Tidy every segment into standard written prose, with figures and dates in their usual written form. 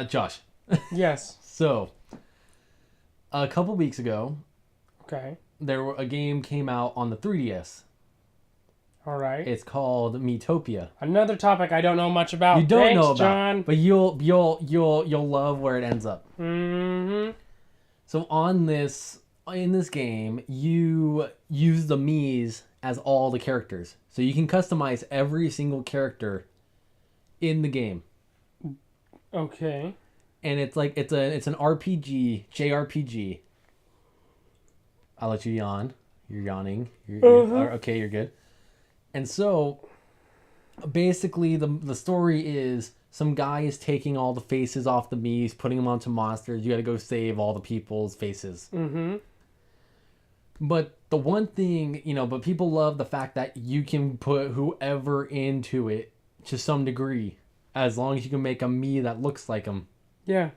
Josh. Yes. So, a couple weeks ago, Okay. a game came out on the 3DS. All right. It's called Miitopia. Another topic I don't know much about. You don't Thanks, know about, John. but you'll love where it ends up. Mm-hmm. So in this game, you use the Miis as all the characters. So you can customize every single character in the game. Okay. And it's an RPG, JRPG. I'll let you yawn. You're yawning. Okay, you're good. And so basically the story is some guy is taking all the faces off the Miis, putting them onto monsters. You got to go save all the people's faces. Mm-hmm. But the one thing, but people love the fact that you can put whoever into it to some degree, as long as you can make a Mii that looks like them. Yeah.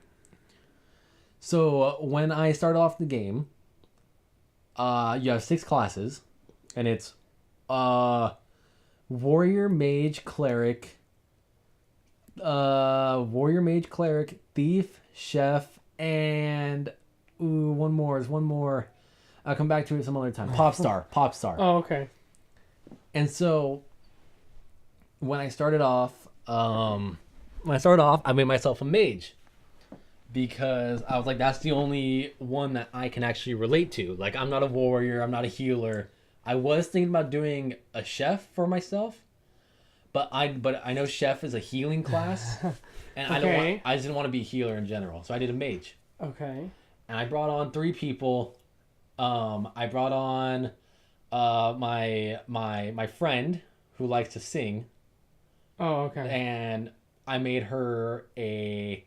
So when I started off the game, you have 6 classes, and it's warrior, mage, cleric, thief, chef, and one more. There's one more. I'll come back to it some other time. Pop star. Oh, okay. And so when I started off, I made myself a mage because I was like, that's the only one that I can actually relate to. Like, I'm not a warrior. I'm not a healer. I was thinking about doing a chef for myself, but I know chef is a healing class, and Okay. I just didn't want to be a healer in general, so I did a mage. Okay. And I brought on 3 people. I brought on my friend who likes to sing, Oh, okay. and I made her a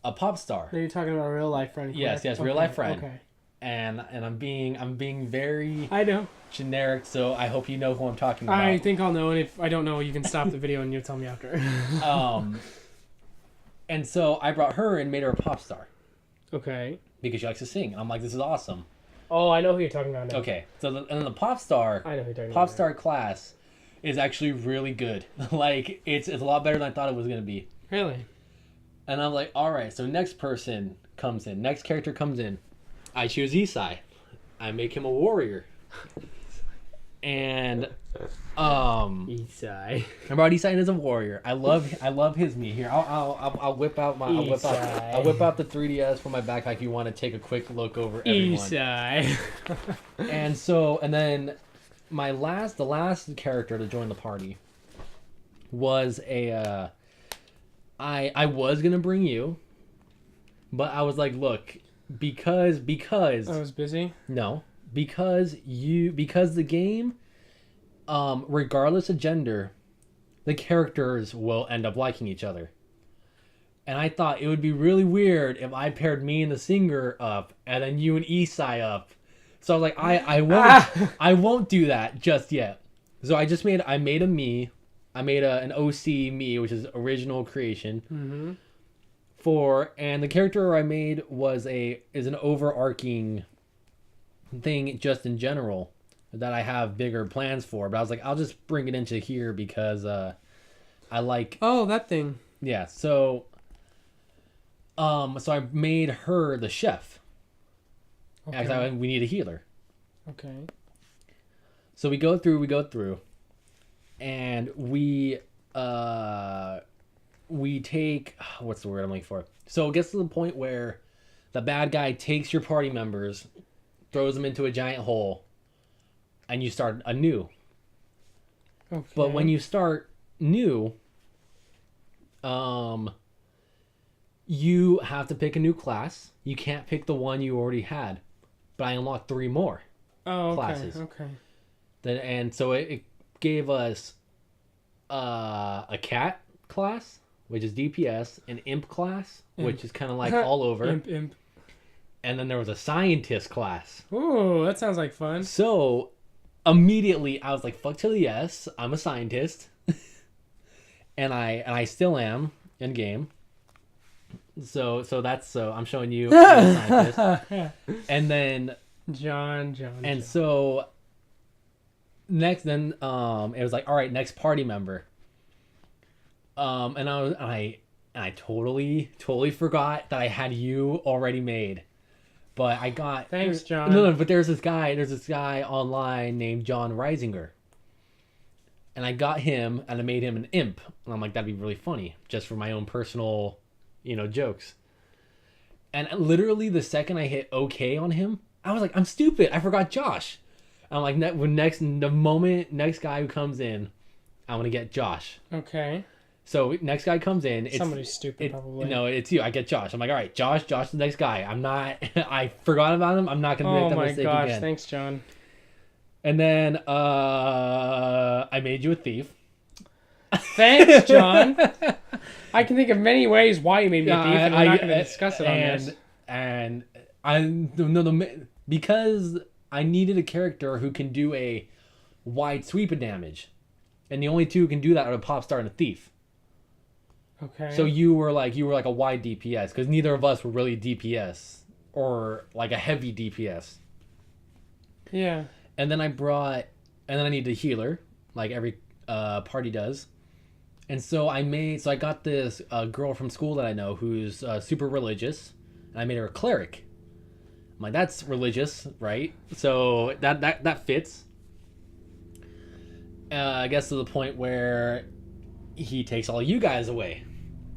pop star. Are you talking about a real life friend? Yes, correct? real life friend. Okay. And I'm being very I know. generic, so I hope you know who I'm talking about. I think I'll know, and if I don't know, you can stop the video and you'll tell me after. And so I brought her and made her a pop star Okay. because she likes to sing. I'm like, this is awesome. Oh, I know who you're talking about now. Okay, so and then the pop star, I know who you're talking pop about. star class is actually really good. Like, it's a lot better than I thought it was gonna be. Really? And I'm like, all right, so next person comes in, next character comes in. I choose Isai. I make him a warrior. And Isai. I brought Isai in as a warrior. I love his Mii. Here, I'll whip out I'll whip out the 3DS from my backpack if you want to take a quick look over everyone. Isai. And then the last character to join the party was I was gonna bring you, but I was like, look, because I was busy. no, because the game, regardless of gender, the characters will end up liking each other. And I thought it would be really weird if I paired me and the singer up and then you and Isai up. So I was like, I won't do that just yet. So I made a Mii. I made an OC Mii, which is original creation. Mm-hmm. And the character I made is an overarching thing just in general that I have bigger plans for. But I was like, I'll just bring it into here because I like. Oh, that thing. Yeah. So I made her the chef. Okay. We need a healer. Okay. So we go through, and we take, what's the word I'm looking for? So it gets to the point where the bad guy takes your party members, throws them into a giant hole, and you start anew. Okay. But when you start new, you have to pick a new class. You can't pick the one you already had. But I unlocked 3 more classes. Okay. And so it gave us a cat class, which is DPS, an imp class, which is kind of like all over. Imp. And then there was a scientist class. Ooh, that sounds like fun. So immediately I was like, fuck to the yes, I'm a scientist. and I still am in game. So I'm showing you I'm a scientist. And then John. So next, then it was like, all right, next party member. And I totally forgot that I had you already made. But I got Thanks, John. No, but there's this guy online named John Reisinger. And I got him and I made him an imp. And I'm like, that'd be really funny, just for my own personal, jokes. And literally the second I hit OK on him, I was like, I'm stupid. I forgot Josh. I'm like, next guy who comes in, I'm gonna get Josh. Okay. So next guy comes in. It's Somebody stupid, probably. No, it's you. I get Josh. I'm like, all right, Josh is the next guy. I'm not. I forgot about him. I'm not gonna make that mistake again. Oh my gosh! Thanks, John. And then I made you a thief. Thanks, John. I can think of many ways why you made me a thief, and we're not going to discuss it on this. And because I needed a character who can do a wide sweep of damage, and the only two who can do that are a pop star and a thief. Okay. So you were like a wide DPS, because neither of us were really DPS or like a heavy DPS. Yeah. And then I needed a healer, like every party does. And so I got this girl from school that I know who's super religious, and I made her a cleric. I'm like, that's religious, right? So that fits. I guess to the point where he takes all you guys away.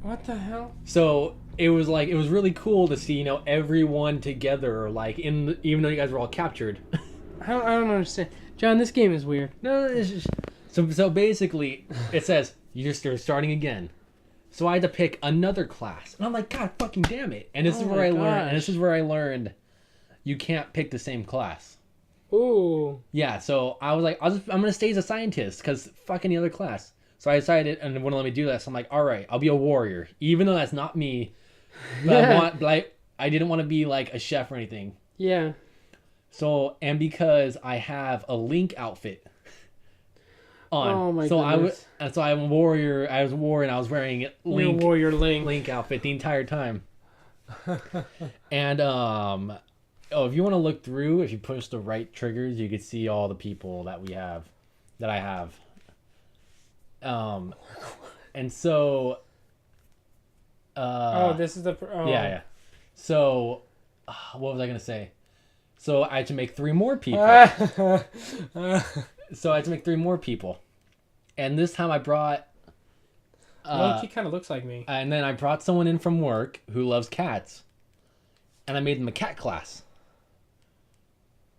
What the hell? So it was really cool to see, everyone together, like even though you guys were all captured. I don't understand, John. This game is weird. No, it's just, so basically it says you're starting again. So I had to pick another class, and I'm like, God fucking damn it! And this is where I learned. And this is where I learned you can't pick the same class. Ooh. Yeah. So I was like, I'm gonna stay as a scientist because fuck any other class. So I decided, and it wouldn't let me do that. So I'm like, all right, I'll be a warrior, even though that's not me. But I didn't want to be like a chef or anything. Yeah. So, and because I have a Link outfit on. Oh my goodness. So I'm a warrior. I was a warrior, and I was wearing You're warrior Link outfit the entire time. And if you want to look through, if you push the right triggers, you can see all the people that I have. And so this is the yeah. So what was I gonna say? So I had to make 3 more people. And this time I brought Loki kind of looks like me. And then I brought someone in from work who loves cats, and I made them a cat class.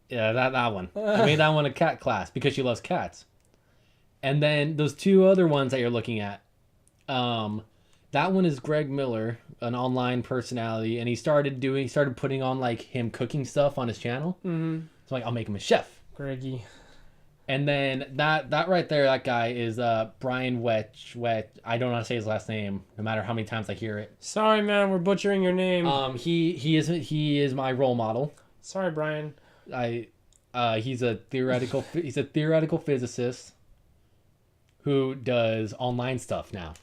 Yeah, that one. I made that one a cat class because she loves cats. And then those 2 other ones that you're looking at, that one is Greg Miller, an online personality, and he started putting on like him cooking stuff on his channel. Mm-hmm. So I'll make him a chef. Greggy. And then that right there, that guy is Brian Wetch. I don't know how to say his last name, no matter how many times I hear it. Sorry, man, we're butchering your name. He is my role model. Sorry, Brian. He's a theoretical physicist who does online stuff now.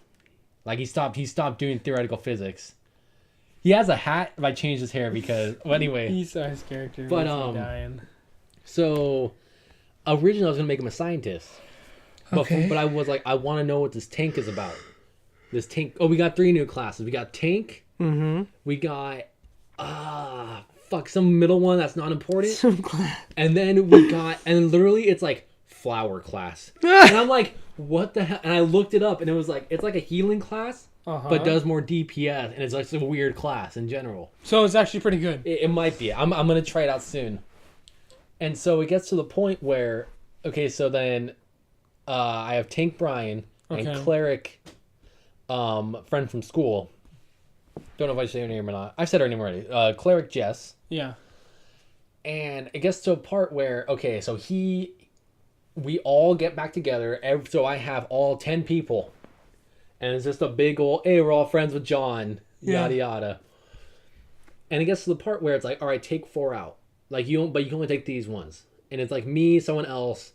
Like he stopped doing theoretical physics. He has a hat. If I changed his hair because anyway. He saw his character. But dying. So originally I was gonna make him a scientist. Okay. But I was like, I want to know what this tank is about. This tank. Oh, we got 3 new classes. We got tank. Mm-hmm. We got some middle one that's not important. And then literally it's like flower class. And I'm like, what the hell? And I looked it up, and it was like, it's like a healing class, but does more DPS, and it's like a weird class in general. So it's actually pretty good. It might be. I'm gonna try it out soon. And so it gets to the point where, okay, so then I have Tank Brian and Cleric, friend from school. Don't know if I say her name or not. I said her name already. Cleric Jess. Yeah. And it gets to a part where, okay, so we all get back together. So I have all 10 people. And it's just a big old, hey, we're all friends with John. Yada, yada. And it gets to the part where it's like, all right, take 4 out. Like, but you can only take these ones. And it's like me, someone else,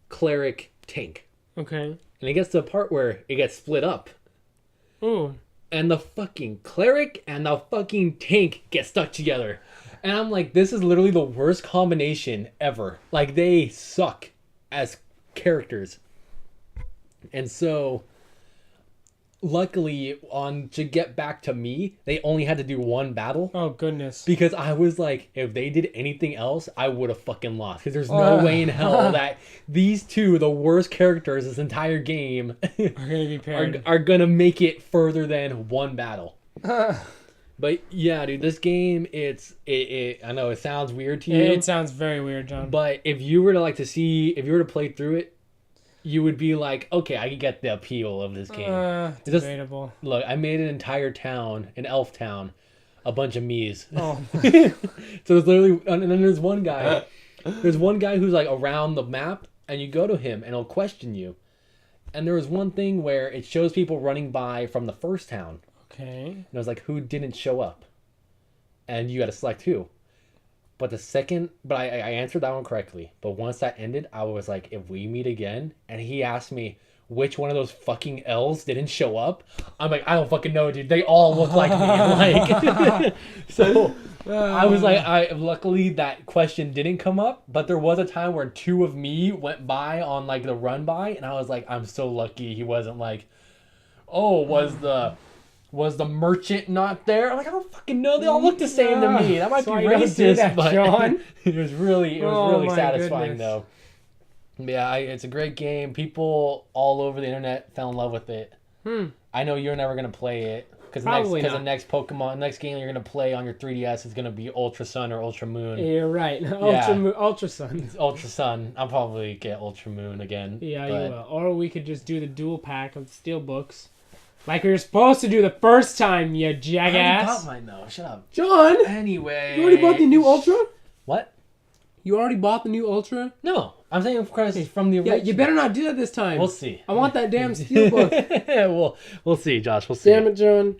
Cleric, Tank. Okay. And it gets to a part where it gets split up. Ooh. And the fucking Cleric and the fucking Tank get stuck together. And I'm like, this is literally the worst combination ever. Like, they suck as characters. And so luckily, to get back to me, they only had to do one battle. Oh, goodness. Because I was like, if they did anything else, I would have fucking lost. Because there's no way in hell that these two, the worst characters this entire game, Are going to be paired. are going to make it further than one battle. But yeah, dude, this game, I know it sounds weird to you. It sounds very weird, John. But if you were to play through it, you would be like, okay, I can get the appeal of this game. Debatable. Look, I made an entire town, an elf town, a bunch of Miis. Oh. So there's literally, and then there's one guy. There's one guy who's like around the map, and you go to him, and he'll question you. And there was one thing where it shows people running by from the first town. Okay. And it was like, who didn't show up? And you got to select who. But I answered that one correctly. But once that ended, I was like, if we meet again, and he asked me which one of those fucking elves didn't show up, I'm like, I don't fucking know, dude. They all look like me. Like, so I was like, luckily that question didn't come up. But there was a time where two of me went by on like the run by, and I was like, I'm so lucky he wasn't like, oh, was the merchant not there? I'm like, I don't fucking know. They all look the same to me. That might be racist, but John. it was really satisfying though. Yeah, it's a great game. People all over the internet fell in love with it. I know you're never gonna play it because the next game you're gonna play on your 3DS is gonna be Ultra Sun or Ultra Moon. You're right. Ultra Sun. It's Ultra Sun. I'll probably get Ultra Moon again. Yeah, you will. Or we could just do the dual pack of Steelbooks. Like we were supposed to do the first time, you jackass. I already bought mine though. Shut up. John! Anyway. You already bought the new Ultra? What? You already bought the new Ultra? No. I'm saying because it's from the original. Yeah, you better not do that this time. We'll see. I want that damn Steelbook. We'll see, Josh. We'll see. Damn it, John.